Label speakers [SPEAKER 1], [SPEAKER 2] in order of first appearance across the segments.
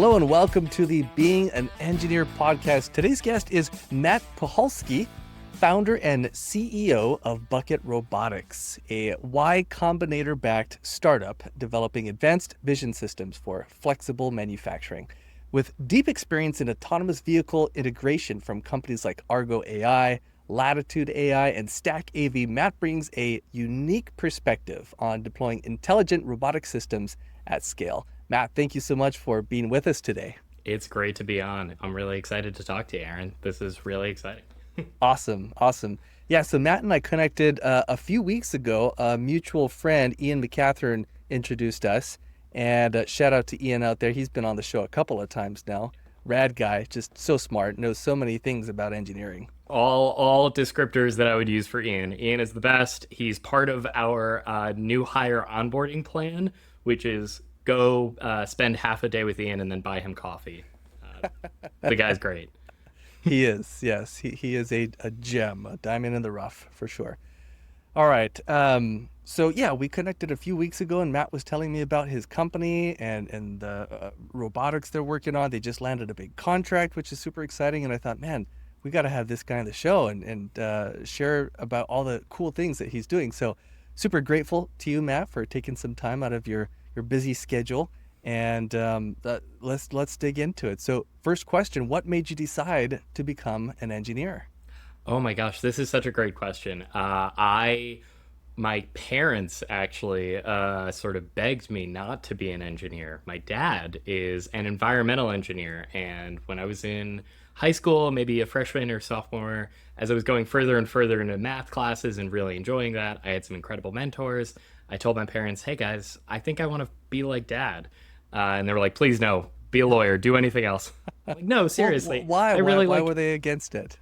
[SPEAKER 1] Hello and welcome to the Being an Engineer podcast. Today's guest is Matt Puchalski, founder and CEO of Bucket Robotics, a Y Combinator-backed startup developing advanced vision systems for flexible manufacturing. With deep experience in autonomous vehicle integration from companies like Argo AI, Latitude AI, and Stack AV, Matt brings a unique perspective on deploying intelligent robotic systems at scale. Matt, thank you so much for being with us today.
[SPEAKER 2] It's great to be on. I'm really excited to talk to you, Aaron. This is really exciting.
[SPEAKER 1] Awesome. Yeah, so Matt and I connected a few weeks ago. A mutual friend, Ian McCatherine, introduced us. And shout out to Ian out there. He's been on the show a couple of times now. Rad guy, just so smart, knows so many things about engineering.
[SPEAKER 2] All descriptors that I would use for Ian. Ian is the best. He's part of our new hire onboarding plan, which is go spend half a day with Ian and then buy him coffee. The guy's great.
[SPEAKER 1] He is, yes. He is a gem, a diamond in the rough, for sure. All right. So yeah, we connected a few weeks ago, and Matt was telling me about his company and the robotics they're working on. They just landed a big contract, which is super exciting. And I thought, man, we got to have this guy on the show and share about all the cool things that he's doing. So super grateful to you, Matt, for taking some time out of your busy schedule. And let's dig into it. So first question, what made you decide to become an engineer?
[SPEAKER 2] Oh my gosh, this is such a great question. My parents actually sort of begged me not to be an engineer. My dad is an environmental engineer, and when I was in high school, maybe a freshman or sophomore, as I was going further and further into math classes and really enjoying that, I had some incredible mentors. I told my parents, hey guys, I think I want to be like dad. And they were like, please no, be a lawyer, do anything else. I'm like, no, seriously.
[SPEAKER 1] Well, why?
[SPEAKER 2] I really
[SPEAKER 1] why
[SPEAKER 2] like
[SPEAKER 1] were they against it?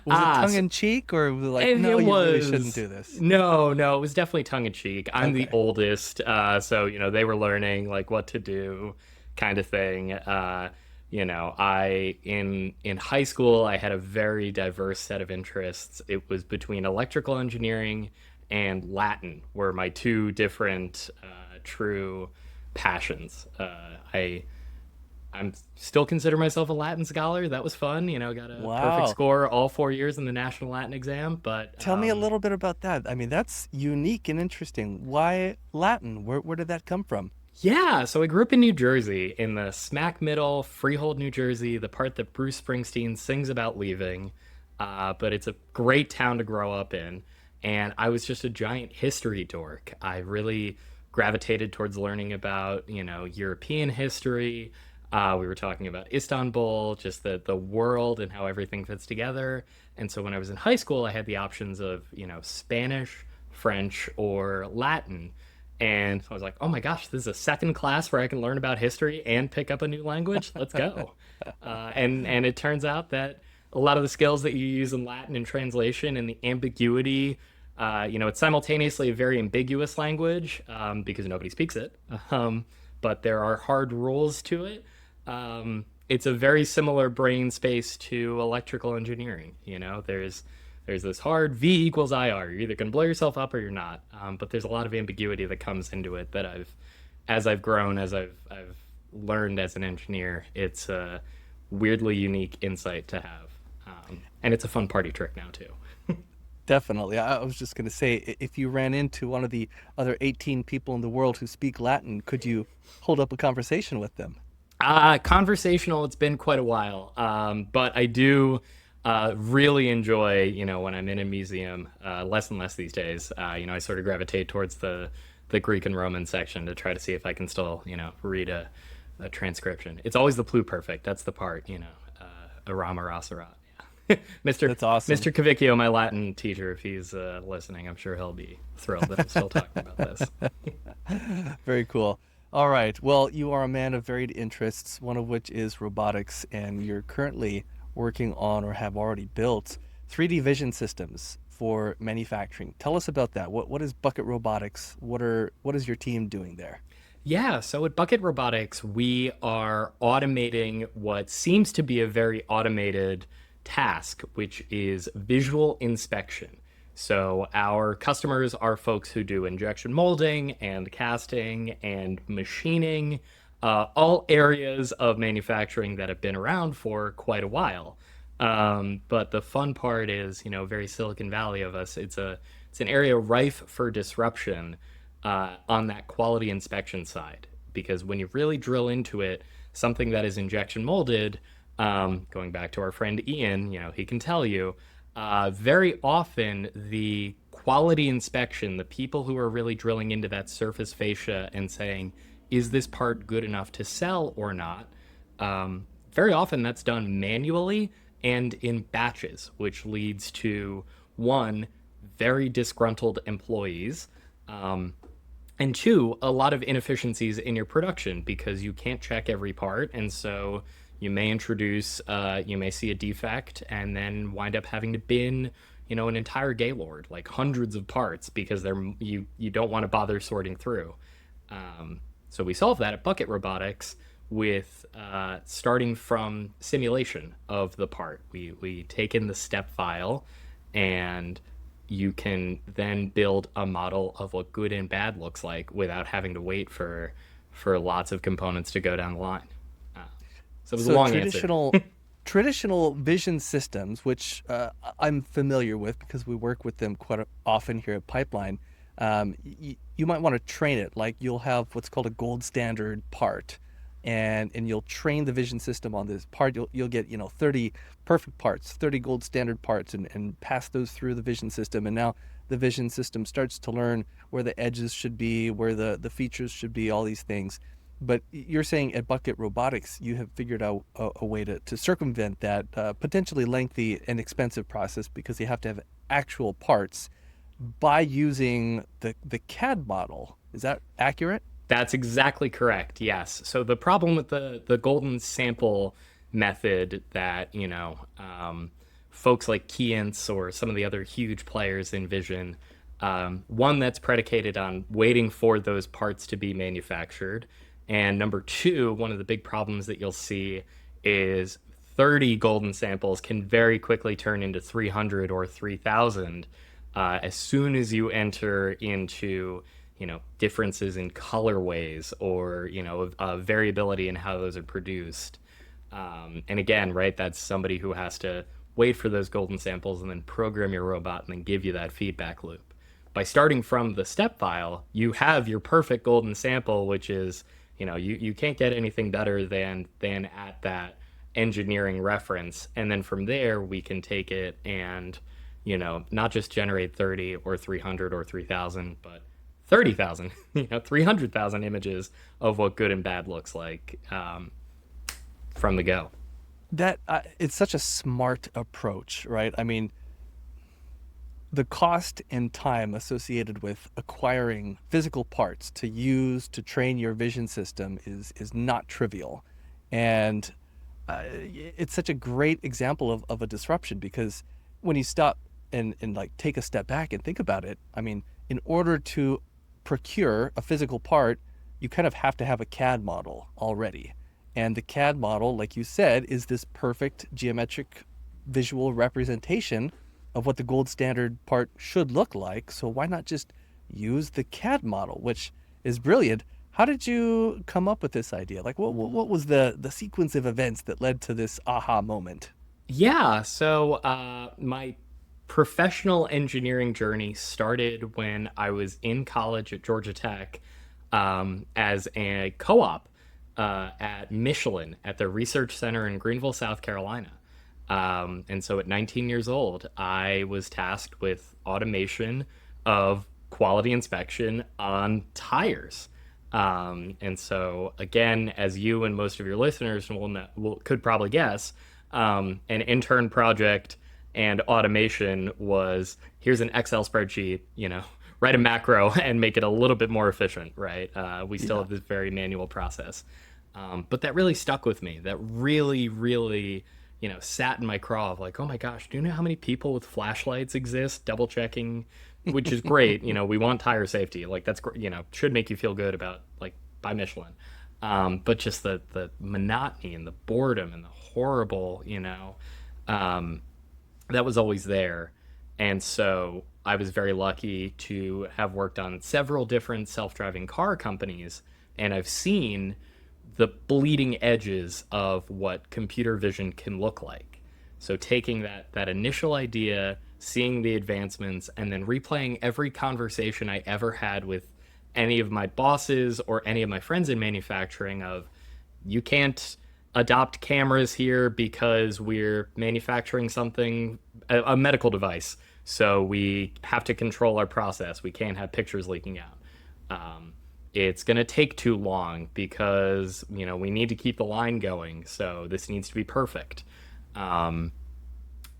[SPEAKER 1] Was it tongue in cheek, or was it like,
[SPEAKER 2] it,
[SPEAKER 1] no,
[SPEAKER 2] it
[SPEAKER 1] you
[SPEAKER 2] was
[SPEAKER 1] really shouldn't do this?
[SPEAKER 2] No, it was definitely tongue in cheek. I'm the
[SPEAKER 1] Okay.
[SPEAKER 2] oldest, so they were learning like what to do, kind of thing. I in high school I had a very diverse set of interests. It was between electrical engineering and Latin were my two different true passions. I'm still consider myself a Latin scholar. That was fun. Got a perfect
[SPEAKER 1] Wow.
[SPEAKER 2] score all 4 years in the National Latin exam. But
[SPEAKER 1] Tell me a little bit about that. I mean, that's unique and interesting. Why Latin? Where did that come from?
[SPEAKER 2] yeah, so I grew up in New Jersey, in the smack middle, Freehold, New Jersey, the part that Bruce Springsteen sings about leaving. But it's a great town to grow up in. And I was just a giant history dork. I really gravitated towards learning about, European history. We were talking about Istanbul, just the world and how everything fits together. And so when I was in high school, I had the options of, Spanish, French, or Latin. And I was like, oh my gosh, this is a second class where I can learn about history and pick up a new language. Let's go. And it turns out that a lot of the skills that you use in Latin and translation and the ambiguity, it's simultaneously a very ambiguous language because nobody speaks it. But there are hard rules to it. It's a very similar brain space to electrical engineering. There's this hard V equals IR. You're either going to blow yourself up or you're not. But there's a lot of ambiguity that comes into it that as I've grown, as I've learned as an engineer, it's a weirdly unique insight to have. And it's a fun party trick now too.
[SPEAKER 1] Definitely. I was just going to say, if you ran into one of the other 18 people in the world who speak Latin, could you hold up a conversation with them?
[SPEAKER 2] Conversational, it's been quite a while. But I do really enjoy, when I'm in a museum, less and less these days. I sort of gravitate towards the Greek and Roman section to try to see if I can still, read a transcription. It's always the pluperfect. That's the part, Arama Rasarat.
[SPEAKER 1] That's awesome.
[SPEAKER 2] Mr. Cavicchio, my Latin teacher, if he's listening, I'm sure he'll be thrilled that I'm still talking about this.
[SPEAKER 1] Very cool. All right. Well, you are a man of varied interests, one of which is robotics, and you're currently working on or have already built 3D vision systems for manufacturing. Tell us about that. What is Bucket Robotics? What is your team doing there?
[SPEAKER 2] Yeah, so at Bucket Robotics, we are automating what seems to be a very automated task, which is visual inspection. So our customers are folks who do injection molding and casting and machining, All areas of manufacturing that have been around for quite a while. But the fun part is, very Silicon Valley of us. It's an area rife for disruption on that quality inspection side. Because when you really drill into it, something that is injection molded, going back to our friend Ian, he can tell you, very often the quality inspection, the people who are really drilling into that surface fascia and saying, is this part good enough to sell or not? Very often that's done manually and in batches, which leads to one, very disgruntled employees, and two, a lot of inefficiencies in your production because you can't check every part. And so you may see a defect and then wind up having to bin, an entire Gaylord, like hundreds of parts because you don't want to bother sorting through. So we solve that at Bucket Robotics with starting from simulation of the part. We take in the step file, and you can then build a model of what good and bad looks like without having to wait for lots of components to go down the line. Uh, so it was a
[SPEAKER 1] So
[SPEAKER 2] long answer.
[SPEAKER 1] traditional vision systems, which I'm familiar with because we work with them quite often here at Pipeline, you might want to train it. Like you'll have what's called a gold standard part, and you'll train the vision system on this part. You'll get 30 perfect parts, 30 gold standard parts, and pass those through the vision system. And now the vision system starts to learn where the edges should be, where the features should be, all these things. But you're saying at Bucket Robotics, you have figured out a way to circumvent that potentially lengthy and expensive process because you have to have actual parts by using the CAD model. Is that accurate?
[SPEAKER 2] That's exactly correct. Yes. So the problem with the golden sample method that folks like Keyence or some of the other huge players in vision, one that's predicated on waiting for those parts to be manufactured, and number two, one of the big problems that you'll see is 30 golden samples can very quickly turn into 300 or 3,000 as soon as you enter into differences in colorways or variability in how those are produced. And again, right, that's somebody who has to wait for those golden samples and then program your robot and then give you that feedback loop. By starting from the step file, you have your perfect golden sample, which is, you can't get anything better than at that engineering reference. And then from there, we can take it and, not just generate 30 or 300 or 3,000, but 30,000, 300,000 images of what good and bad looks like from the go.
[SPEAKER 1] That it's such a smart approach, right? I mean, the cost and time associated with acquiring physical parts to use to train your vision system is not trivial, and it's such a great example of a disruption because when you stop and like take a step back and think about it, I mean, in order to procure a physical part, you kind of have to have a CAD model already. And the CAD model, like you said, is this perfect geometric visual representation of what the gold standard part should look like. So why not just use the CAD model, which is brilliant? How did you come up with this idea? Like, what was the sequence of events that led to this aha moment?
[SPEAKER 2] Yeah, so my professional engineering journey started when I was in college at Georgia Tech as a co op at Michelin at the Research Center in Greenville, South Carolina. And so at 19 years old, I was tasked with automation of quality inspection on tires. And so, again, as you and most of your listeners could probably guess, an intern project and automation was here's an Excel spreadsheet, write a macro and make it a little bit more efficient, right? We still
[SPEAKER 1] Yeah.
[SPEAKER 2] have this very manual process. But that really stuck with me. That really, really, sat in my craw of like, oh my gosh, do you know how many people with flashlights exist? Double checking, which is great. We want tire safety. Like that's, should make you feel good about like by Michelin. But just the monotony and the boredom and the horrible, um, that was always there. And so I was very lucky to have worked on several different self driving car companies. And I've seen the bleeding edges of what computer vision can look like. So taking that initial idea, seeing the advancements, and then replaying every conversation I ever had with any of my bosses or any of my friends in manufacturing of, you can't adopt cameras here because we're manufacturing something, a medical device. So we have to control our process. We can't have pictures leaking out. It's going to take too long because, we need to keep the line going. So this needs to be perfect.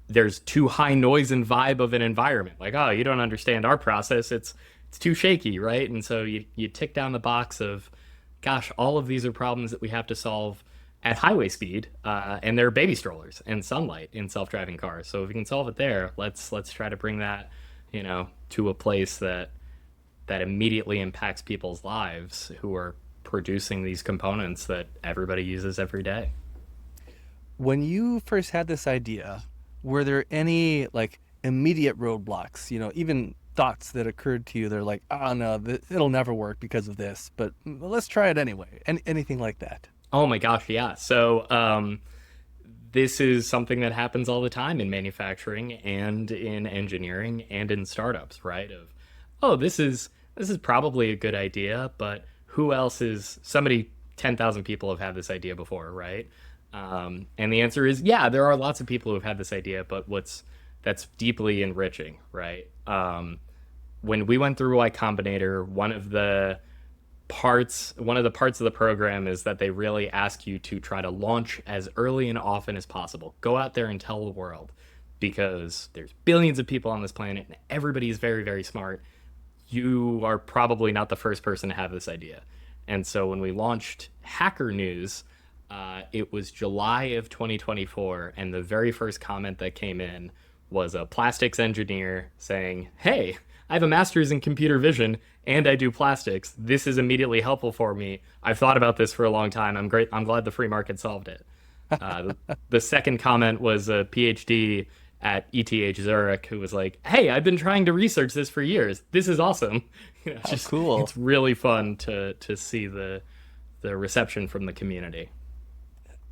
[SPEAKER 2] There's too high noise and vibe of an environment. Like, oh, you don't understand our process. It's too shaky, right? And so you tick down the box of, gosh, all of these are problems that we have to solve at highway speed, and they're baby strollers and sunlight in self-driving cars. So if we can solve it there, let's try to bring that, to a place that immediately impacts people's lives who are producing these components that everybody uses every day.
[SPEAKER 1] When you first had this idea, were there any like immediate roadblocks, even thoughts that occurred to you? They're like, oh no, it'll never work because of this, but let's try it anyway. Anything like that?
[SPEAKER 2] Oh my gosh, yeah. So this is something that happens all the time in manufacturing and in engineering and in startups, right? Of, oh, this is probably a good idea, but who else is somebody 10,000 people have had this idea before, right? And the answer is, yeah, there are lots of people who have had this idea, but that's deeply enriching, right? When we went through Y Combinator, one of the parts of the program is that they really ask you to try to launch as early and often as possible. Go out there and tell the world, because there's billions of people on this planet and everybody is very, very smart. You are probably not the first person to have this idea. And so when we launched Hacker News, it was July of 2024, and the very first comment that came in was a plastics engineer saying, "Hey, I have a master's in computer vision and I do plastics. This is immediately helpful for me. I've thought about this for a long time. I'm great. I'm glad the free market solved it." The second comment was a PhD at ETH Zurich who was like, "Hey, I've been trying to research this for years. This is awesome."
[SPEAKER 1] Oh, cool.
[SPEAKER 2] It's really fun to see the reception from the community.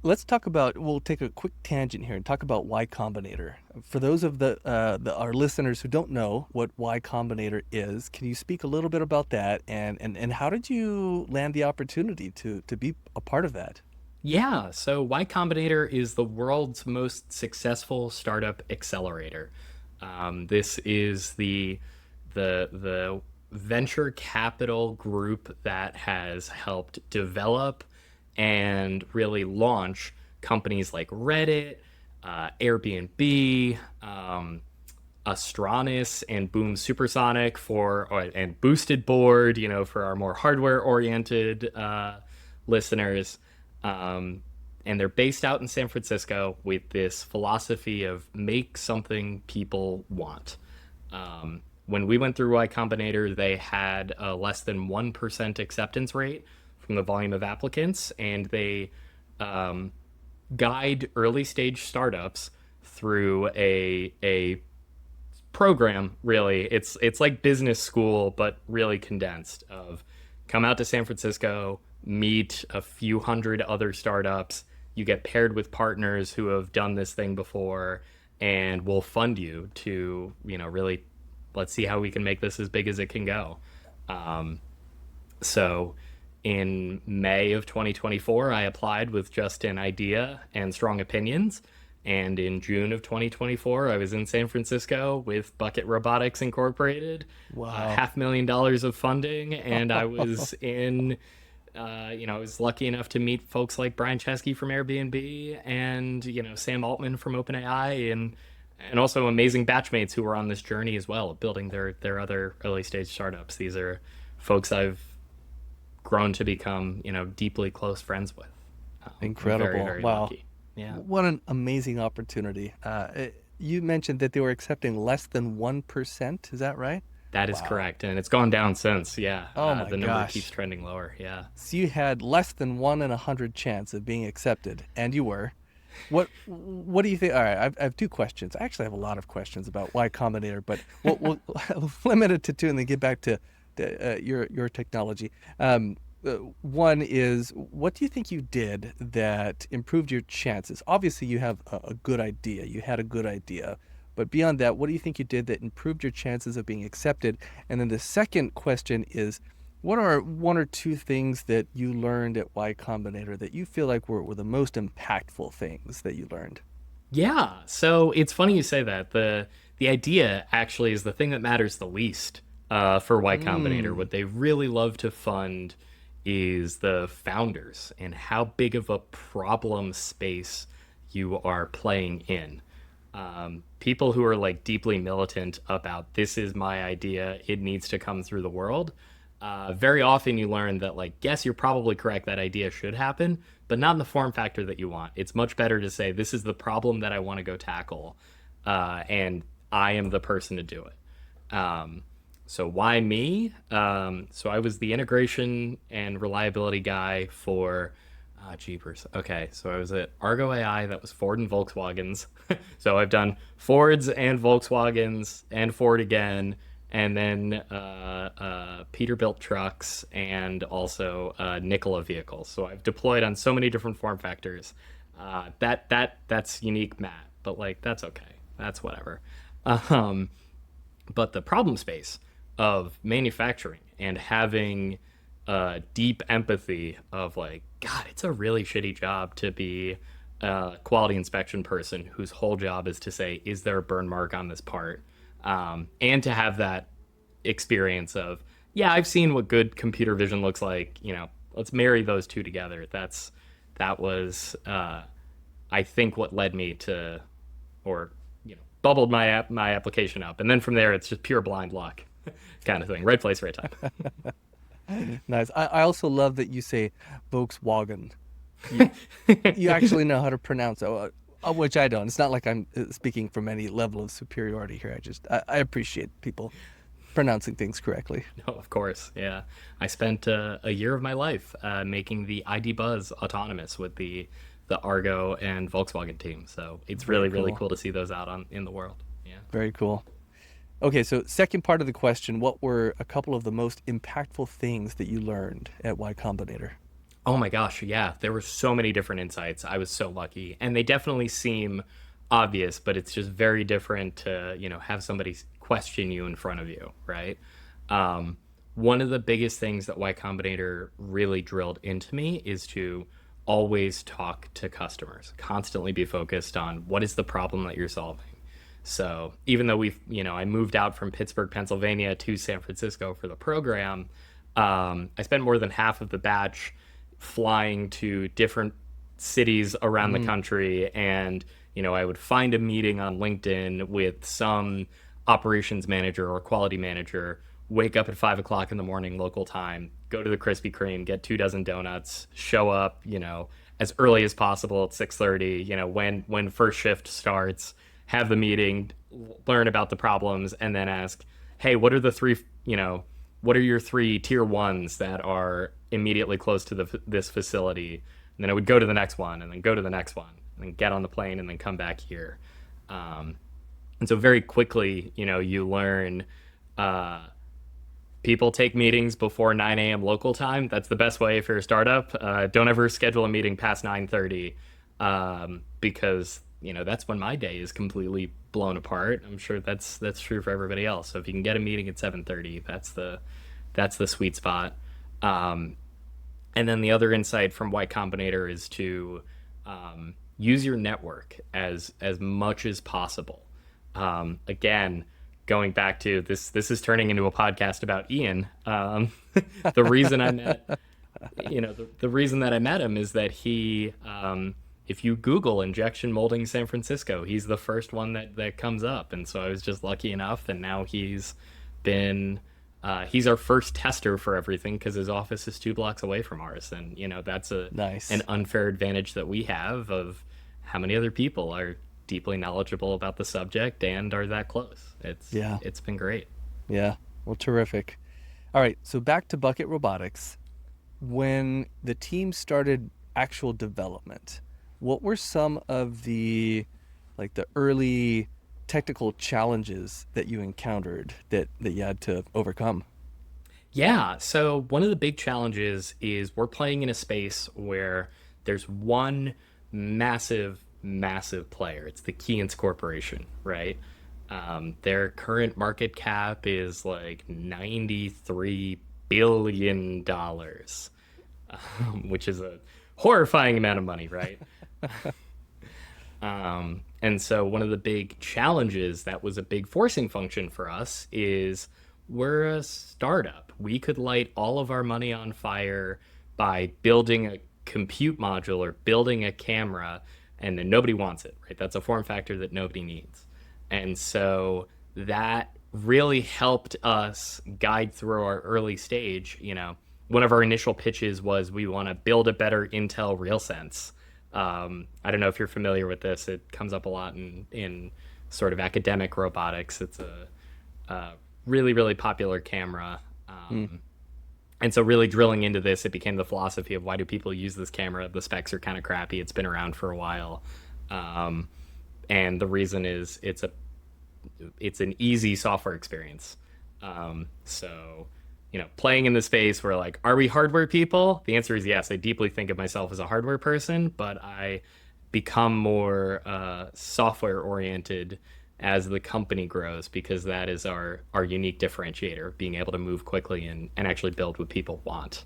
[SPEAKER 1] We'll take a quick tangent here and talk about Y Combinator. For those of our listeners who don't know what Y Combinator is, can you speak a little bit about that, and how did you land the opportunity to be a part of that?
[SPEAKER 2] Yeah, so Y Combinator is the world's most successful startup accelerator. This is the venture capital group that has helped develop and really launch companies like Reddit, Airbnb, Astronis, and Boom Supersonic and Boosted Board, for our more hardware-oriented listeners. And they're based out in San Francisco with this philosophy of make something people want. When we went through Y Combinator, they had a less than 1% acceptance rate from the volume of applicants, and they guide early stage startups through a program. Really, it's like business school, but really condensed. Of come out to San Francisco, meet a few hundred other startups. You get paired with partners who have done this thing before, and will fund you to really, let's see how we can make this as big as it can go. So in May of 2024, I applied with just an idea and strong opinions. And in June of 2024, I was in San Francisco with Bucket Robotics Incorporated,
[SPEAKER 1] Wow.
[SPEAKER 2] $500,000 of funding. And I was I was lucky enough to meet folks like Brian Chesky from Airbnb and, Sam Altman from OpenAI, and also amazing batchmates who were on this journey as well, building their other early stage startups. These are folks I've grown to become, deeply close friends with. I'm very,
[SPEAKER 1] Incredible.
[SPEAKER 2] very
[SPEAKER 1] Wow.
[SPEAKER 2] lucky. Yeah,
[SPEAKER 1] What an amazing opportunity. You mentioned that they were accepting less than 1%. Is that right?
[SPEAKER 2] that is
[SPEAKER 1] Wow.
[SPEAKER 2] correct. And it's gone down since. Yeah.
[SPEAKER 1] Oh my
[SPEAKER 2] The number keeps
[SPEAKER 1] gosh.
[SPEAKER 2] trending lower. Yeah.
[SPEAKER 1] So you had less than 1 in 100 chance of being accepted, and you were. What do you think? All right, I have two questions. I actually have a lot of questions about Y Combinator, but we'll limit it to two and then get back to your technology. One is, what do you think you did that improved your chances? Obviously, you have a good idea. You had a good idea. But beyond that, what do you think you did that improved your chances of being accepted? And then the second question is, what are one or two things that you learned at Y Combinator that you feel like were the most impactful things that you learned?
[SPEAKER 2] Yeah, so it's funny you say that. The idea actually is the thing that matters the least for Y Combinator.
[SPEAKER 1] Mm,
[SPEAKER 2] What they really love to fund is the founders and how big of a problem space you are playing in. People who are like deeply militant about this is my idea, it needs to come through the world. Very often you learn that like yes, you're probably correct, that idea should happen, but not in the form factor that you want. It's much better to say this is the problem that I want to go tackle, and I am the person to do it. So why me? So I was the integration and reliability guy for Jeepers. Okay, so I was at Argo AI, that was Ford and Volkswagens. So I've done Fords and Volkswagens and Ford again, and then Peterbilt trucks and also Nikola vehicles. So I've deployed on so many different form factors. That's unique, Matt, but like that's okay. That's whatever. Um, but the problem space of manufacturing and having deep empathy of like, God, it's a really shitty job to be a quality inspection person whose whole job is to say, is there a burn mark on this part? And to have that experience of, yeah, I've seen what good computer vision looks like. Let's marry those two together. That was, I think, what led me to, or bubbled my application up, and then from there it's just pure blind luck, kind of thing. Right place, right time.
[SPEAKER 1] nice. I also love that you say Volkswagen. You actually know how to pronounce it, which I don't. It's not like I'm speaking from any level of superiority here. I appreciate people pronouncing things correctly.
[SPEAKER 2] No, of course, yeah. I spent a year of my life making the ID Buzz autonomous with the Argo and Volkswagen team. So it's
[SPEAKER 1] Very
[SPEAKER 2] really
[SPEAKER 1] cool.
[SPEAKER 2] cool to see those out on in the world. Yeah.
[SPEAKER 1] Very cool. Okay, so second part of the question, what were a couple of the most impactful things that you learned at Y Combinator?
[SPEAKER 2] Oh my gosh, yeah. There were so many different insights. I was so lucky. And they definitely seem obvious, but it's just very different to, have somebody question you in front of you, right? One of the biggest things that Y Combinator really drilled into me is to always talk to customers, constantly be focused on what is the problem that you're solving. So even though I moved out from Pittsburgh, Pennsylvania to San Francisco for the program, I spent more than half of the batch flying to different cities around the
[SPEAKER 1] Mm,
[SPEAKER 2] country. And, I would find a meeting on LinkedIn with some operations manager or quality manager, wake up at 5 o'clock in the morning local time, go to the Krispy Kreme, get 2 dozen donuts, show up, as early as possible at 6:30, when first shift starts, have the meeting, learn about the problems, and then ask, hey, what are your three tier ones that are immediately close to this facility? And then I would go to the next one, and then go to the next one, and then get on the plane, and then come back here. Um, and so very quickly, you learn people take meetings before 9 a.m. local time. That's the best way if you're a startup. Don't ever schedule a meeting past 9:30, because that's when my day is completely blown apart. I'm sure that's true for everybody else. So if you can get a meeting at 7:30, that's the sweet spot. Um, and then the other insight from Y Combinator is to use your network as much as possible. Again, going back to this is turning into a podcast about Ian. The reason I met, the reason that I met him is that he, if you Google injection molding San Francisco, he's the first one that comes up. And so I was just lucky enough, and now been, he's our first tester for everything because his office is 2 blocks away from ours. And, that's an
[SPEAKER 1] nice.
[SPEAKER 2] unfair advantage that we have of how many other people are deeply knowledgeable about the subject and are that close.
[SPEAKER 1] Yeah,
[SPEAKER 2] It's been great.
[SPEAKER 1] yeah. Well, terrific. All right, so back to Bucket Robotics. When the team started actual development, what were some of the early technical challenges that you encountered that you had to overcome?
[SPEAKER 2] Yeah, so one of the big challenges is we're playing in a space where there's one massive, massive player. It's the Keyence Corporation, right? Their current market cap is like $93 billion, which is a horrifying amount of money, right? And so one of the big challenges that was a big forcing function for us is we're a startup. We could light all of our money on fire by building a compute module or building a camera, and then nobody wants it, right? That's a form factor that nobody needs. And so that really helped us guide through our early stage. One of our initial pitches was we want to build a better Intel RealSense. I don't know if you're familiar with this. It comes up a lot in sort of academic robotics. It's a really, really popular camera.
[SPEAKER 1] Hmm.
[SPEAKER 2] And so, really drilling into this, it became the philosophy of why do people use this camera? The specs are kind of crappy. It's been around for a while. Um, and the reason is it's an easy software experience. So, playing in the space where like, are we hardware people? The answer is yes. I deeply think of myself as a hardware person, but I become more software oriented as the company grows because that is our unique differentiator, being able to move quickly and actually build what people want.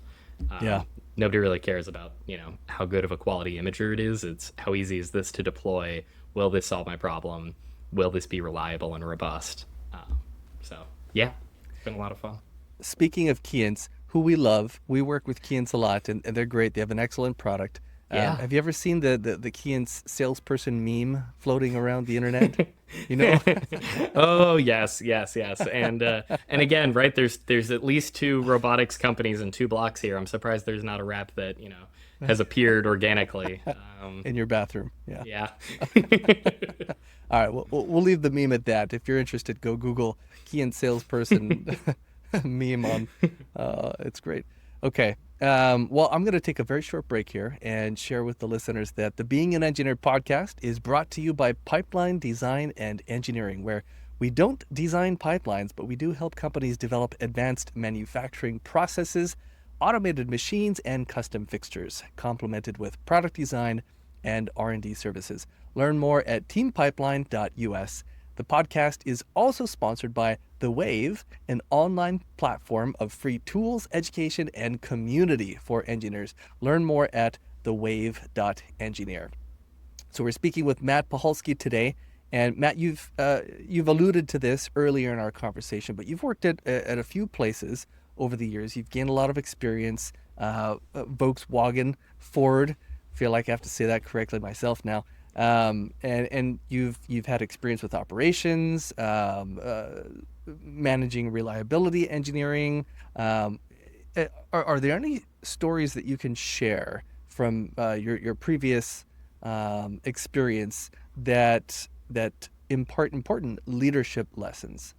[SPEAKER 1] Yeah.
[SPEAKER 2] Nobody really cares about how good of a quality imager it is. It's how easy is this to deploy? Will this solve my problem? Will this be reliable and robust? So yeah, it's been a lot of fun.
[SPEAKER 1] Speaking of Keyence, who we love, we work with Keyence a lot, and they're great. They have an excellent product.
[SPEAKER 2] Yeah.
[SPEAKER 1] Have you ever seen the Keyence salesperson meme floating around the internet? You know,
[SPEAKER 2] Oh yes, yes, yes, and again, right? There's at least two robotics companies and two blocks here. I'm surprised there's not a rep that has appeared organically.
[SPEAKER 1] in your bathroom. Yeah.
[SPEAKER 2] Yeah.
[SPEAKER 1] All right. We'll leave the meme at that. If you're interested, go Google Keyence salesperson meme on. It's great. Okay. Well, I'm going to take a very short break here and share with the listeners that the Being an Engineer podcast is brought to you by Pipeline Design and Engineering, where we don't design pipelines, but we do help companies develop advanced manufacturing processes, automated machines, and custom fixtures, complemented with product design and R&D services. Learn more at teampipeline.us. The podcast is also sponsored by The Wave, an online platform of free tools, education, and community for engineers. Learn more at thewave.engineer. So we're speaking with Matt Puchalski today. And Matt, you've alluded to this earlier in our conversation, but you've worked at a few places over the years. You've gained a lot of experience. Volkswagen, Ford. Feel like I have to say that correctly myself now. And you've had experience with operations, managing reliability engineering. Are there any stories that you can share from your previous experience that impart important leadership lessons?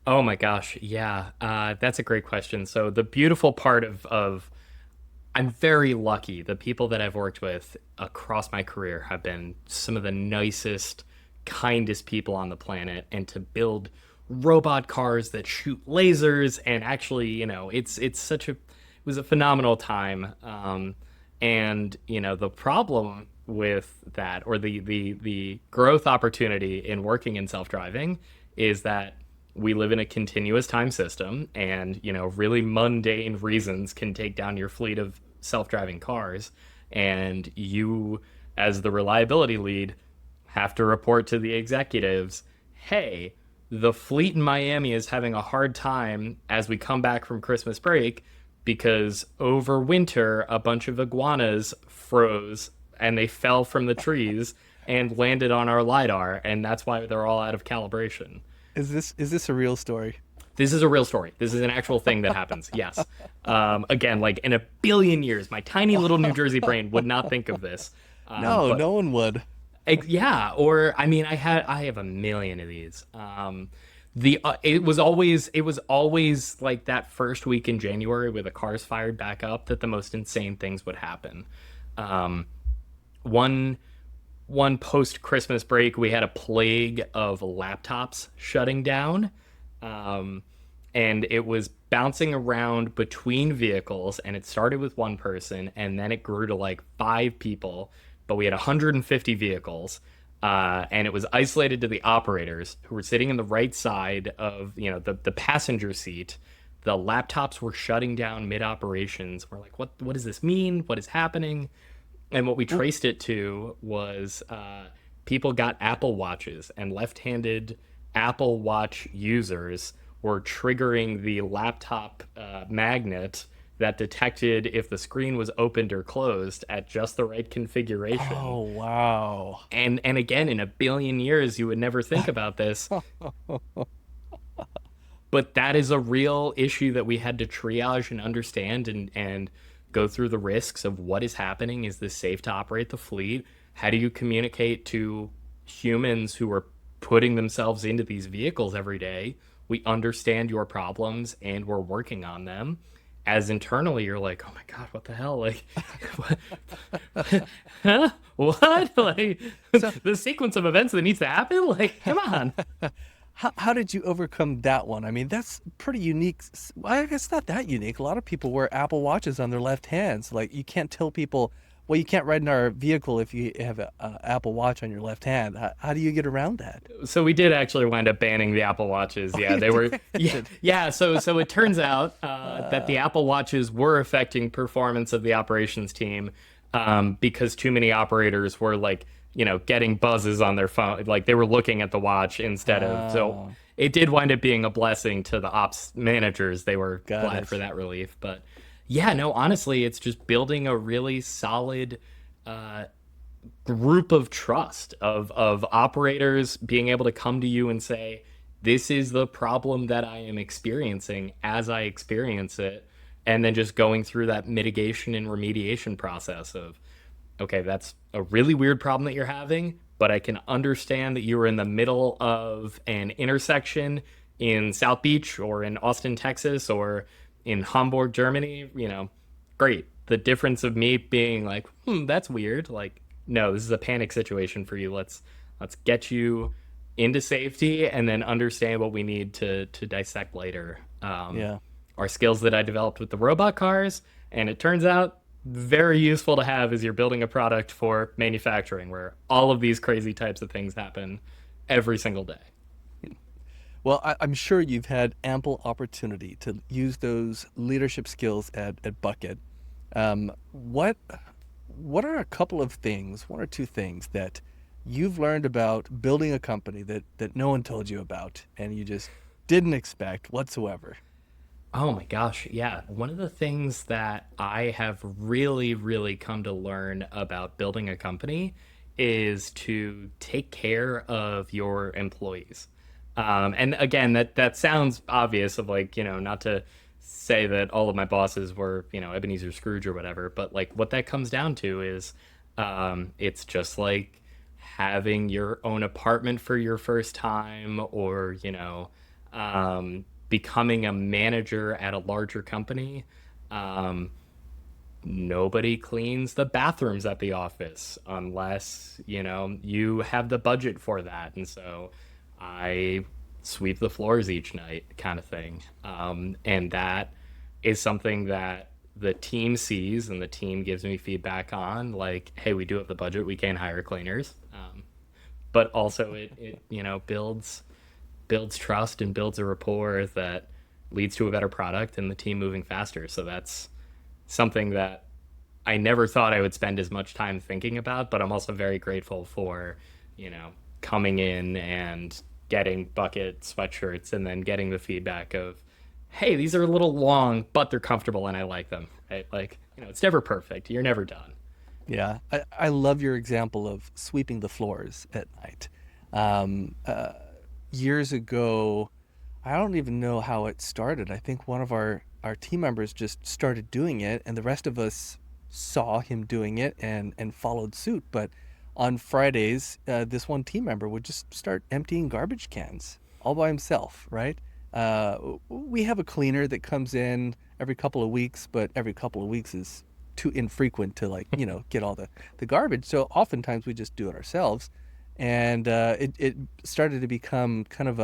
[SPEAKER 2] Oh my gosh, yeah, that's a great question. So the beautiful part of I'm very lucky. The people that I've worked with across my career have been some of the nicest, kindest people on the planet, and to build robot cars that shoot lasers and actually, it's such a it was a phenomenal time. And the problem with that, or the growth opportunity in working in self-driving, is that we live in a continuous time system, and really mundane reasons can take down your fleet of self-driving cars, and you, as the reliability lead, have to report to the executives, hey, the fleet in Miami is having a hard time as we come back from Christmas break because over winter a bunch of iguanas froze and they fell from the trees and landed on our lidar, and that's why they're all out of calibration.
[SPEAKER 1] Is this a real story?
[SPEAKER 2] This is a real story. This is an actual thing that happens. Yes. Again, like in a billion years, my tiny little New Jersey brain would not think of this.
[SPEAKER 1] No,
[SPEAKER 2] But
[SPEAKER 1] no one would.
[SPEAKER 2] yeah, or I mean, I have a million of these. The it was always like that first week in January where the cars fired back up that the most insane things would happen. Um, one one post Christmas break, we had a plague of laptops shutting down. Um, and it was bouncing around between vehicles, and it started with one person, and then it grew to like five people, but we had 150 vehicles. And it was isolated to the operators who were sitting in the right side of, the passenger seat. The laptops were shutting down mid operations. We're like, what does this mean? What is happening? And what we
[SPEAKER 1] Ooh,
[SPEAKER 2] traced it to was people got Apple Watches, and left-handed Apple Watch users were triggering the laptop magnet that detected if the screen was opened or closed at just the right configuration.
[SPEAKER 1] oh, wow.
[SPEAKER 2] And again, in a billion years, you would never think about this, but that is a real issue that we had to triage and understand, and go through the risks of what is happening. Is this safe to operate the fleet? How do you communicate to humans who are putting themselves into these vehicles every day? We understand your problems and we're working on them. As internally, you're like, oh my God, what the hell? Like, what? Huh? What? Like,
[SPEAKER 1] So,
[SPEAKER 2] the sequence of events that needs to happen? Like, come on.
[SPEAKER 1] how did you overcome that one? I mean, that's pretty unique. Well, I guess not that unique. A lot of people wear Apple Watches on their left hands. Like, you can't tell people, well, you can't ride in our vehicle if you have a Apple Watch on your left hand. How do you get around that?
[SPEAKER 2] So we did actually wind up banning the Apple Watches.
[SPEAKER 1] Oh,
[SPEAKER 2] Yeah,
[SPEAKER 1] you
[SPEAKER 2] they were. Yeah,
[SPEAKER 1] did.
[SPEAKER 2] yeah. So it turns out that the
[SPEAKER 1] Uh,
[SPEAKER 2] Apple Watches were affecting performance of the operations team, because too many operators were like, getting buzzes on their phone, like they were looking at the watch instead of. So
[SPEAKER 1] oh,
[SPEAKER 2] it did wind up being a blessing to the ops managers. They were
[SPEAKER 1] got
[SPEAKER 2] glad for
[SPEAKER 1] it.
[SPEAKER 2] that relief. But yeah, no, honestly, it's just building a really solid group of trust of operators being able to come to you and say, this is the problem that I am experiencing as I experience it, and then just going through that mitigation and remediation process of, okay, that's a really weird problem that you're having, but I can understand that you were in the middle of an intersection in South Beach or in Austin, Texas, or in Hamburg, Germany. Great. The difference of me being like, that's weird. Like, no, this is a panic situation for you. Let's get you into safety and then understand what we need to dissect later.
[SPEAKER 1] Yeah.
[SPEAKER 2] Are skills that I developed with the robot cars, and it turns out very useful to have as you're building a product for manufacturing, where all of these crazy types of things happen every single day.
[SPEAKER 1] Well, I'm sure you've had ample opportunity to use those leadership skills at Bucket. What are a couple of things, one or two things that you've learned about building a company that no one told you about and you just didn't expect whatsoever?
[SPEAKER 2] Oh my gosh, yeah. One of the things that I have really, really come to learn about building a company is to take care of your employees. And again, that sounds obvious of like, not to say that all of my bosses were, Ebenezer Scrooge or whatever, but like what that comes down to is it's just like having your own apartment for your first time, or, becoming a manager at a larger company. Um, Nobody cleans the bathrooms at the office unless, you have the budget for that. And so I sweep the floors each night, kind of thing. And that is something that the team sees, and the team gives me feedback on, like, hey, we do have the budget, we can hire cleaners. But also it builds trust and builds a rapport that leads to a better product and the team moving faster. So that's something that I never thought I would spend as much time thinking about, but I'm also very grateful for, coming in and getting bucket sweatshirts and then getting the feedback of, hey, these are a little long, but they're comfortable and I like them. Right? Like, it's never perfect. You're never done.
[SPEAKER 1] Yeah, I love your example of sweeping the floors at night. Um, uh, Years ago, I don't even know how it started. I think one of our team members just started doing it, and the rest of us saw him doing it and followed suit. But on Fridays, this one team member would just start emptying garbage cans all by himself, right? We have a cleaner that comes in every couple of weeks, but every couple of weeks is too infrequent to like, get all the garbage. So oftentimes we just do it ourselves. And it started to become kind of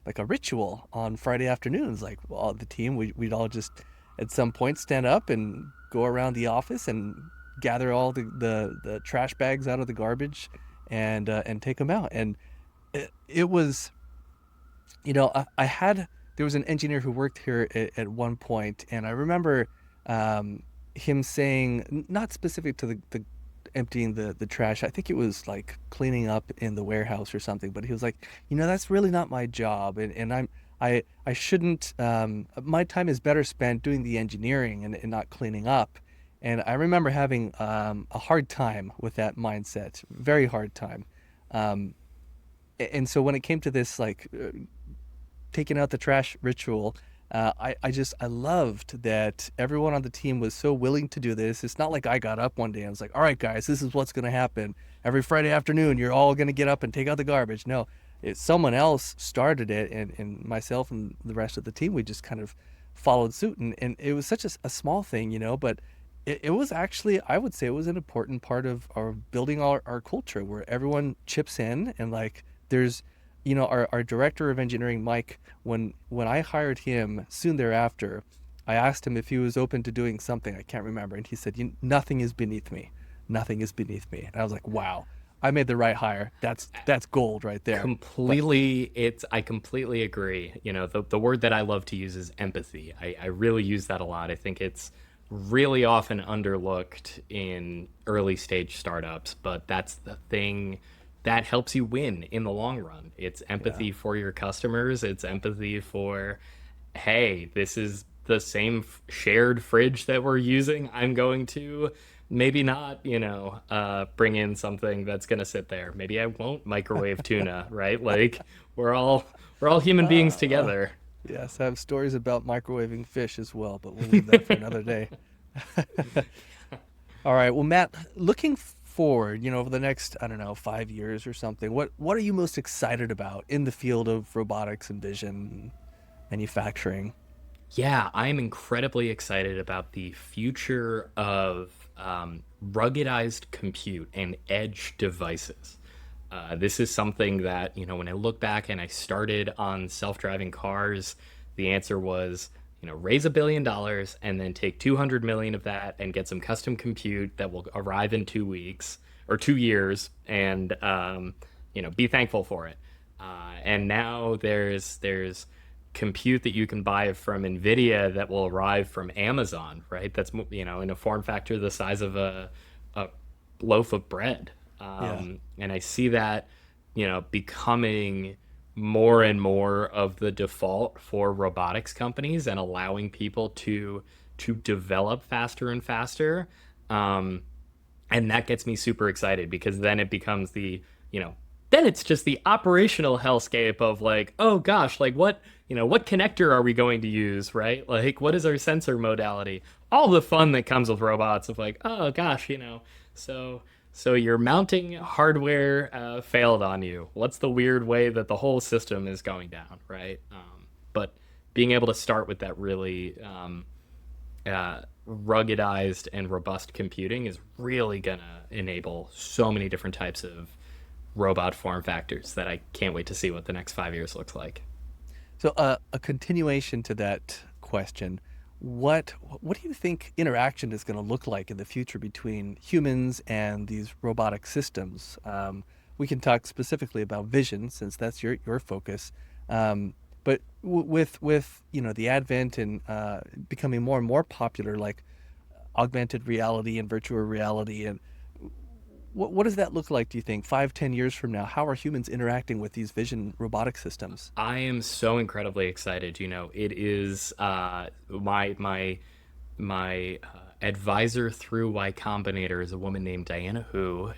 [SPEAKER 1] like a ritual on Friday afternoons. Like all the team, we'd all just at some point stand up and go around the office and gather all the trash bags out of the garbage and take them out. And it was, I had there was an engineer who worked here at one point, and I remember him saying, not specific to the emptying the trash. I think it was like cleaning up in the warehouse or something. But he was like, that's really not my job, and I shouldn't. My time is better spent doing the engineering and not cleaning up. And I remember having a hard time with that mindset, very hard time. Um, and so when it came to this, like taking out the trash ritual, I loved that everyone on the team was so willing to do this. It's not like I got up one day and was like, all right, guys, this is what's going to happen. Every Friday afternoon, you're all going to get up and take out the garbage. No, someone else started it, and myself and the rest of the team, we just kind of followed suit. And it was such a small thing, but it was actually, I would say it was an important part of our building our culture where everyone chips in and like there's, our director of engineering, Mike, when I hired him soon thereafter, I asked him if he was open to doing something. I can't remember. And he said, nothing is beneath me. Nothing is beneath me. And I was like, wow, I made the right hire. That's gold right there. But
[SPEAKER 2] I completely agree. The word that I love to use is empathy. I really use that a lot. I think it's really often underlooked in early stage startups, but that's the thing that helps you win in the long run. It's
[SPEAKER 1] yeah,
[SPEAKER 2] empathy for your customers. It's empathy for, hey, this is the same shared fridge that we're using. I'm going to maybe not, bring in something that's going to sit there. Maybe I won't microwave tuna, right? Like we're all human beings
[SPEAKER 1] uh, uh,
[SPEAKER 2] together.
[SPEAKER 1] yes, I have stories about microwaving fish as well, but we'll leave that for another day. All right. Well, Matt, looking forward, over the next, I don't know, 5 years or something, what are you most excited about in the field of robotics and vision manufacturing?
[SPEAKER 2] Yeah, I'm incredibly excited about the future of ruggedized compute and edge devices. This is something that, when I look back and I started on self-driving cars, the answer was, raise $1 billion and then take 200 million of that and get some custom compute that will arrive in 2 weeks or 2 years and, be thankful for it. And now there's compute that you can buy from Nvidia that will arrive from Amazon, right? That's in a form factor the size of a loaf of bread.
[SPEAKER 1] Yeah.
[SPEAKER 2] And I see that becoming more and more of the default for robotics companies and allowing people to develop faster and faster. Um, and that gets me super excited because then it becomes you know then it's just the operational hellscape of like, oh gosh, like what connector are we going to use, right? Like what is our sensor modality, all the fun that comes with robots of like, oh gosh, so your mounting hardware failed on you. What's the weird way that the whole system is going down, right? But being able to start with that really ruggedized and robust computing is really gonna enable so many different types of robot form factors that I can't wait to see what the next 5 years looks like.
[SPEAKER 1] So, a continuation to that question, what do you think interaction is going to look like in the future between humans and these robotic systems? We can talk specifically about vision since that's your focus. But with the advent and becoming more and more popular, like augmented reality and virtual reality, and what does that look like? Do you think 5, 10 years from now? How are humans interacting with these vision robotic systems?
[SPEAKER 2] I am so incredibly excited. It is my advisor through Y Combinator is a woman named Diana who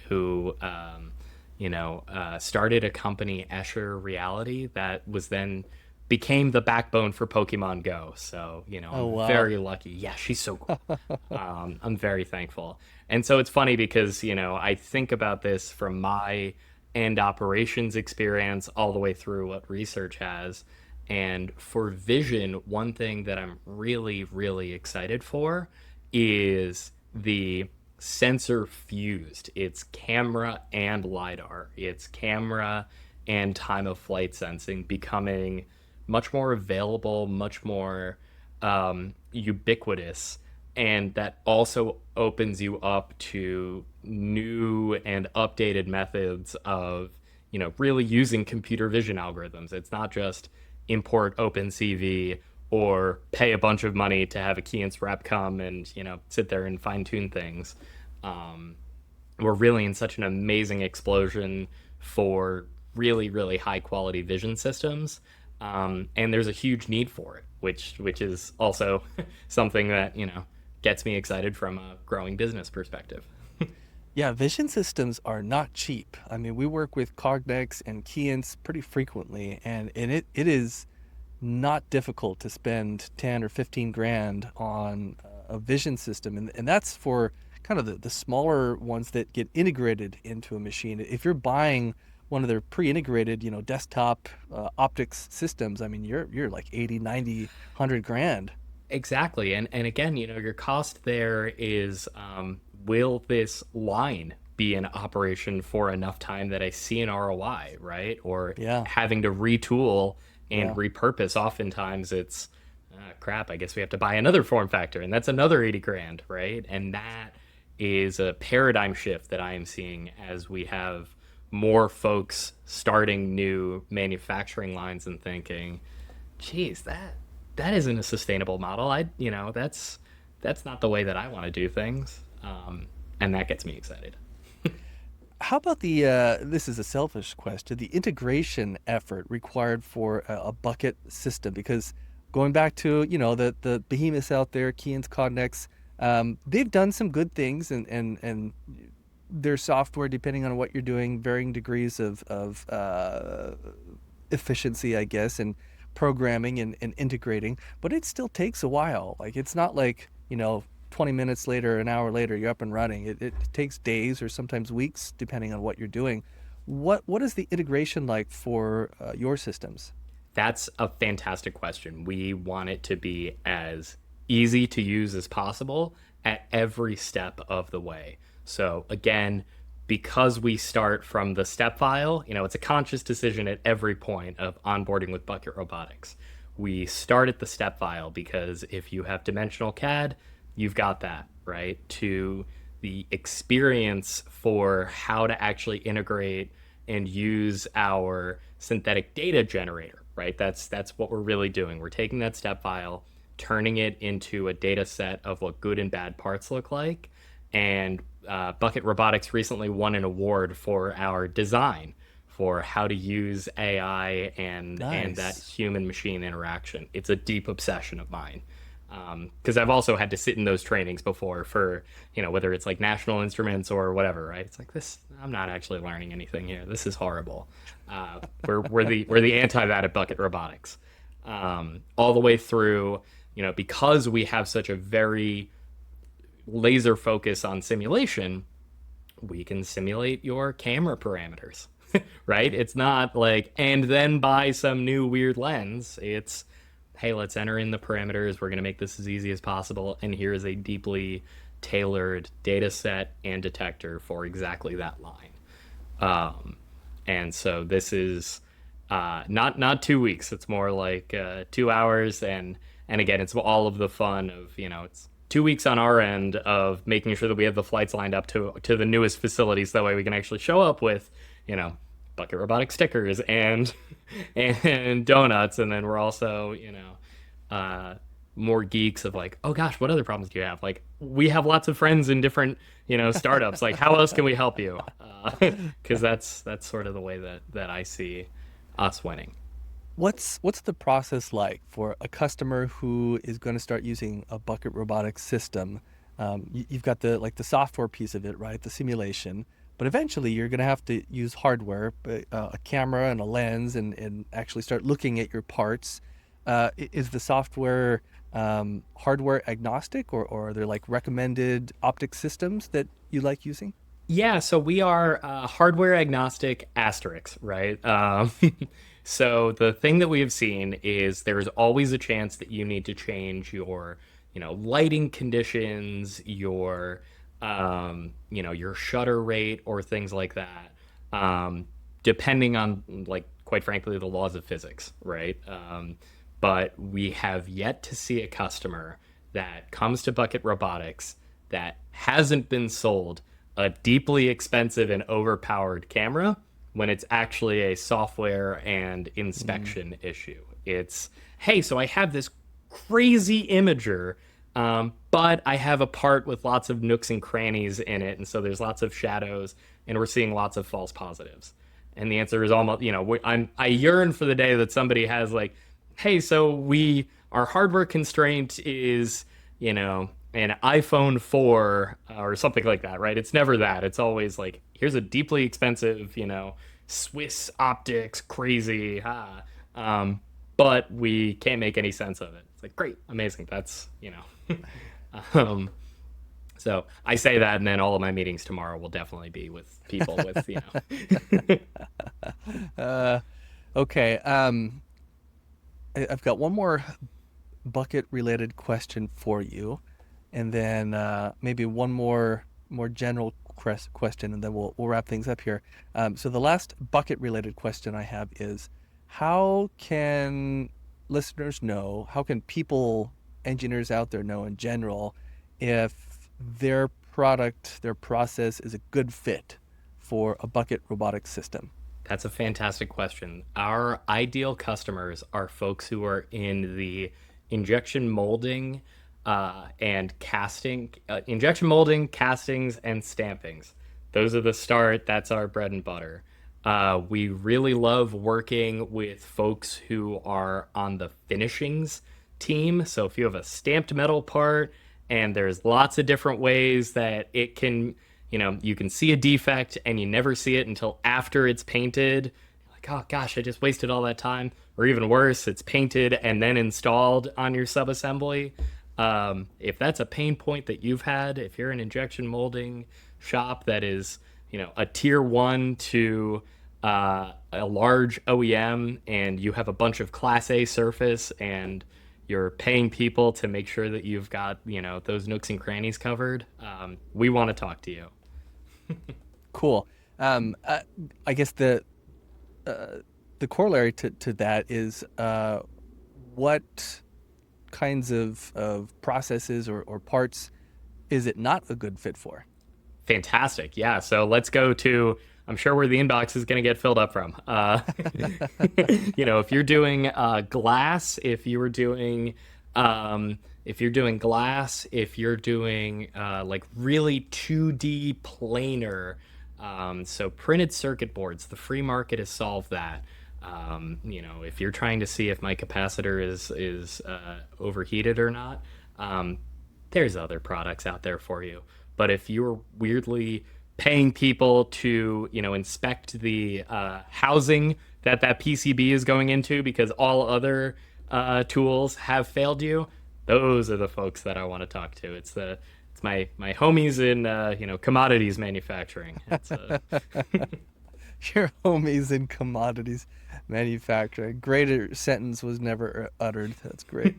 [SPEAKER 2] started a company, Escher Reality, that was then became the backbone for Pokemon Go. So,
[SPEAKER 1] Oh,
[SPEAKER 2] I'm
[SPEAKER 1] wow.
[SPEAKER 2] very lucky. Yeah, she's so cool. I'm very thankful. And so it's funny because, I think about this from my end operations experience all the way through what research has. And for vision, one thing that I'm really, really excited for is the sensor fused. It's camera and LiDAR. It's camera and time of flight sensing becoming much more available, much more ubiquitous, and that also opens you up to new and updated methods of really using computer vision algorithms. It's not just import OpenCV or pay a bunch of money to have a Keyence rep come and sit there and fine tune things. Um, we're really in such an amazing explosion for really really high quality vision systems, and there's a huge need for it, which is also something that gets me excited from a growing business perspective.
[SPEAKER 1] Yeah, vision systems are not cheap. I mean, we work with Cognex and Keyence pretty frequently, and it is not difficult to spend 10 or 15 grand on a vision system. And that's for kind of the smaller ones that get integrated into a machine. If you're buying one of their pre-integrated, desktop optics systems, I mean, you're like 80, 90, 100 grand.
[SPEAKER 2] Exactly. And again, your cost there is, will this line be in operation for enough time that I see an ROI, right? Or
[SPEAKER 1] Yeah,
[SPEAKER 2] having to retool and
[SPEAKER 1] yeah.
[SPEAKER 2] repurpose, oftentimes it's crap, I guess we have to buy another form factor, and that's another 80 grand, right? And that is a paradigm shift that I am seeing as we have more folks starting new manufacturing lines and thinking, geez, that isn't a sustainable model. That's not the way that I want to do things, and that gets me excited.
[SPEAKER 1] How about this is a selfish question, the integration effort required for a bucket system? Because going back to, the behemoths out there, Keyence, Cognex, they've done some good things, and their software, depending on what you're doing, varying degrees of efficiency, I guess, and programming and integrating, but it still takes a while. Like, it's not like, 20 minutes later, an hour later, you're up and running. It takes days or sometimes weeks, depending on what you're doing. What is the integration like for your systems?
[SPEAKER 2] That's a fantastic question. We want it to be as easy to use as possible at every step of the way. So again, because we start from the step file, it's a conscious decision at every point of onboarding with Bucket Robotics. We start at the step file because if you have dimensional CAD, you've got that, right? To the experience for how to actually integrate and use our synthetic data generator, right? That's what we're really doing. We're taking that step file, turning it into a data set of what good and bad parts look like. And Bucket Robotics recently won an award for our design for how to use AI and that
[SPEAKER 1] Nice.
[SPEAKER 2] human machine interaction. It's a deep obsession of mine. Because I've also had to sit in those trainings before for, whether it's like National Instruments or whatever, right? It's like this, I'm not actually learning anything here. This is horrible. We're the anti that at Bucket Robotics, all the way through. Because we have such a very laser focus on simulation, we can simulate your camera parameters, right? It's not like, and then buy some new weird lens. It's, hey, let's enter in the parameters. We're going to make this as easy as possible. And here is a deeply tailored data set and detector for exactly that line. Um, and so this is not 2 weeks. It's more like 2 hours. And again, it's all of the fun of, it's 2 weeks on our end of making sure that we have the flights lined up to the newest facilities. That way we can actually show up with, Bucket Robotic stickers and and donuts, and then we're also more geeks of like, oh gosh, what other problems do you have? Like, we have lots of friends in different startups. Like, how else can we help you? Because that's sort of the way that I see us winning.
[SPEAKER 1] What's the process like for a customer who is going to start using a Bucket Robotics system? You've got the software piece of it, right? The simulation, but eventually you're going to have to use hardware, a camera and a lens, and actually start looking at your parts. Is the software hardware agnostic, or are there like recommended optic systems that you like using?
[SPEAKER 2] Yeah, so we are hardware agnostic asterisks, right? So the thing that we have seen is there's always a chance that you need to change your, lighting conditions, your shutter rate or things like that, depending on like quite frankly, the laws of physics, right? But we have yet to see a customer that comes to Bucket Robotics that hasn't been sold a deeply expensive and overpowered camera when it's actually a software and
[SPEAKER 1] Mm.
[SPEAKER 2] inspection issue. It's, hey, so I have this crazy imager, but I have a part with lots of nooks and crannies in it, and so there's lots of shadows, and we're seeing lots of false positives. And the answer is almost, I yearn for the day that somebody has like, hey, so our hardware constraint is, an iPhone 4 or something like that, right? It's never that. It's always like, here's a deeply expensive, Swiss optics, crazy, but we can't make any sense of it. It's like, great, amazing. That's, um, so I say that, and then all of my meetings tomorrow will definitely be with people with,
[SPEAKER 1] Uh, okay. I've got one more bucket related question for you, and then maybe one more general question, and then we'll wrap things up here. So the last bucket related question I have is, how can listeners know? How can people, engineers out there know in general, if their product, their process is a good fit for a bucket robotics system?
[SPEAKER 2] That's a fantastic question. Our ideal customers are folks who are in the injection molding and casting, injection molding, castings, and stampings. Those are the start. That's our bread and butter. We really love working with folks who are on the finishings team. So if you have a stamped metal part and there's lots of different ways that it can, you can see a defect and you never see it until after it's painted. You're like, oh gosh, I just wasted all that time. Or even worse, it's painted and then installed on your subassembly. If that's a pain point that you've had, if you're an injection molding shop that is, a tier one to a large OEM, and you have a bunch of Class A surface, and you're paying people to make sure that you've got, those nooks and crannies covered, we want to talk to you.
[SPEAKER 1] Cool. Um, uh, I guess the corollary to that is what kinds of processes or parts is it not a good fit for?
[SPEAKER 2] Fantastic. Yeah. So let's go to, I'm sure where the inbox is going to get filled up from. If you're doing glass, if you're doing glass, if you're doing like really 2D planar, so printed circuit boards, the free market has solved that. If you're trying to see if my capacitor is overheated or not, um, there's other products out there for you. But if you're weirdly paying people to, inspect the housing that PCB is going into because all other tools have failed you, those are the folks that I want to talk to. It's my homies in commodities manufacturing. It's
[SPEAKER 1] Your homies in commodities manufacturing. Greater sentence was never uttered. That's great.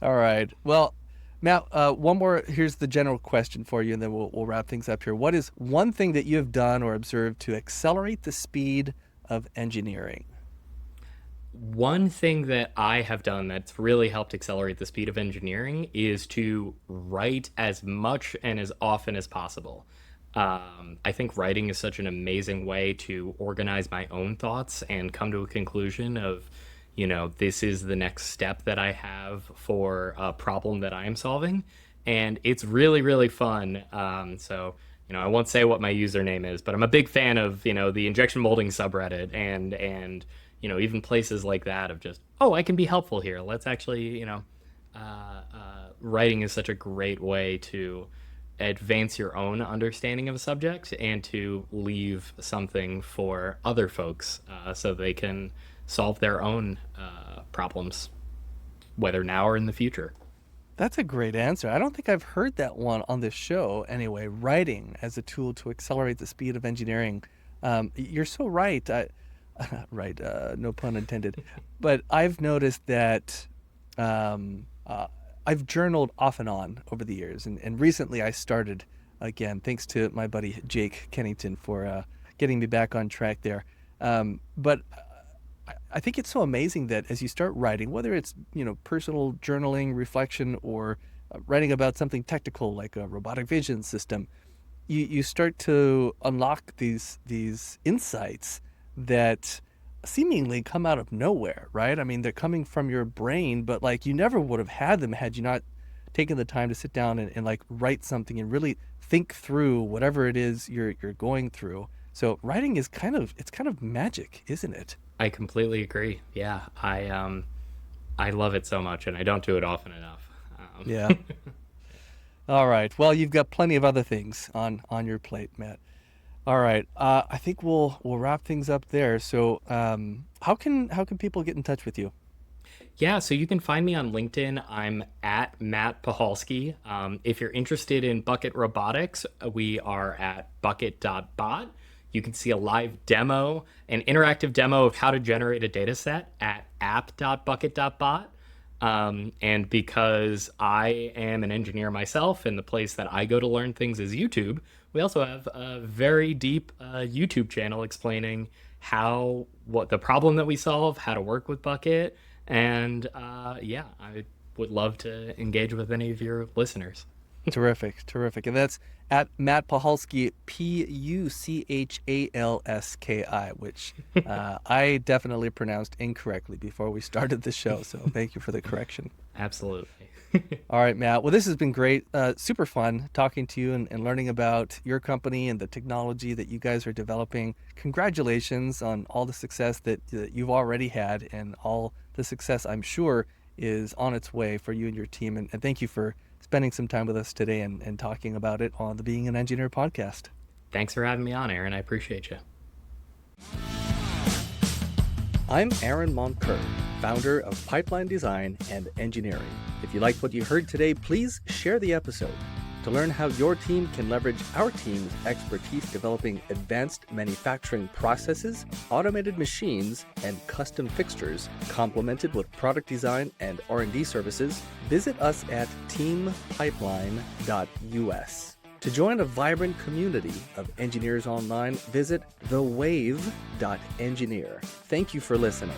[SPEAKER 1] All right. Well, Matt, one more. Here's the general question for you, and then we'll wrap things up here. What is one thing that you have done or observed to accelerate the speed of engineering?
[SPEAKER 2] One thing that I have done that's really helped accelerate the speed of engineering is to write as much and as often as possible. I think writing is such an amazing way to organize my own thoughts and come to a conclusion of, this is the next step that I have for a problem that I am solving. And it's really, really fun. I won't say what my username is, but I'm a big fan of, the injection molding subreddit and even places like that of just, oh, I can be helpful here. Let's actually, writing is such a great way to advance your own understanding of a subject and to leave something for other folks so they can solve their own problems, whether now or in the future.
[SPEAKER 1] That's a great answer. I don't think I've heard that one on this show anyway. Writing as a tool to accelerate the speed of engineering. You're so right. Right, no pun intended. But I've noticed that um, uh, I've journaled off and on over the years, and recently I started again, thanks to my buddy Jake Kennington for getting me back on track there. But I think it's so amazing that as you start writing, whether it's, personal journaling, reflection, or writing about something technical like a robotic vision system, you start to unlock these insights that seemingly come out of nowhere, right? I mean, they're coming from your brain, but like you never would have had them had you not taken the time to sit down and like write something and really think through whatever it is you're going through. So writing is kind of magic, isn't it?
[SPEAKER 2] I completely agree. Yeah, I love it so much, and I don't do it often enough.
[SPEAKER 1] Yeah. All right. Well, you've got plenty of other things on your plate, Matt. All right. I think we'll wrap things up there. So, how can people get in touch with you?
[SPEAKER 2] Yeah, so you can find me on LinkedIn. I'm at Matt Puchalski. If you're interested in Bucket Robotics, we are at bucket.bot. You can see a live demo, an interactive demo of how to generate a data set at app.bucket.bot. And because I am an engineer myself and the place that I go to learn things is YouTube, we also have a very deep YouTube channel explaining what the problem that we solve, how to work with Bucket. And yeah, I would love to engage with any of your listeners.
[SPEAKER 1] Terrific, terrific. And that's at Matt Puchalski, Puchalski, which I definitely pronounced incorrectly before we started the show. So thank you for the correction.
[SPEAKER 2] Absolutely.
[SPEAKER 1] All right, Matt. Well, this has been great. Super fun talking to you and learning about your company and the technology that you guys are developing. Congratulations on all the success that you've already had and all the success I'm sure is on its way for you and your team. And thank you for spending some time with us today and talking about it on the Being an Engineer podcast.
[SPEAKER 2] Thanks for having me on, Aaron. I appreciate you.
[SPEAKER 1] I'm Aaron Moncur, founder of Pipeline Design and Engineering. If you liked what you heard today, please share the episode. To learn how your team can leverage our team's expertise developing advanced manufacturing processes, automated machines, and custom fixtures, complemented with product design and R&D services, visit us at teampipeline.us. To join a vibrant community of engineers online, visit thewave.engineer. Thank you for listening.